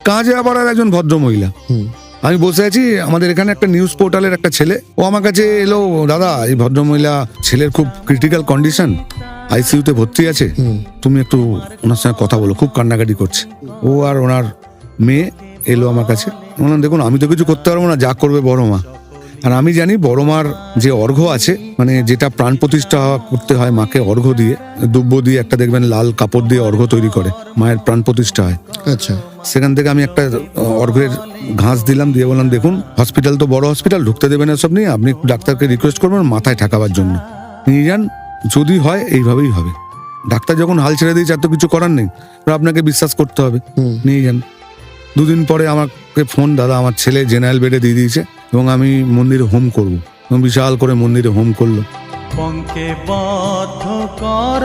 কাজে আবার আর একজন ভদ্র মহিলা। আমি বসে আছি, আমাদের এখানে একটা নিউজ পোর্টালের একটা ছেলে, ও আমার কাছে এলো, দাদা এই ভদ্রমহিলা ছেলের খুব ক্রিটিক্যাল কন্ডিশন, আইসিইউতে ভর্তি আছে, তুমি একটু ওনার সঙ্গে কথা বলো, খুব কান্নাকাটি করছে। ও আর ওনার মেয়ে এলো আমার কাছে। বললাম দেখুন আমি তো কিছু করতে পারবো না, যা করবে বড় মা। আর আমি জানি বড় মার যে অর্ঘ্য আছে, মানে যেটা প্রাণ প্রতিষ্ঠা করতে হয় মাকে অর্ঘ্য দিয়ে, দুব্য দিয়ে একটা দেখবেন লাল কাপড় দিয়ে অর্ঘ্য তৈরি করে মায়ের প্রাণ প্রতিষ্ঠা হয়। আচ্ছা, সেখান থেকে আমি একটা অর্ঘ্যের ঘাস দিলাম, দিয়ে বললাম দেখুন হসপিটাল তো বড় হসপিটাল, ঢুকতে দেবেন না সব নিয়ে, আপনি ডাক্তারকে রিকোয়েস্ট করবেন মাথায় ঠাকাবার জন্য, নিয়ে যান, যদি হয় এইভাবেই হবে। ডাক্তার যখন হাল ছেড়ে দিয়েছে আর তো কিছু করার নেই, আপনাকে বিশ্বাস করতে হবে, নিয়ে যান। দুদিন পরে আমাকে ফোন, দাদা আমার ছেলে জেনারেল বেডে দিয়ে দিয়েছে এবং আমি মন্দিরে হোম করবো, এবং বিশাল করে মন্দিরে হোম করলো। পঙ্কে বদ্ধ কর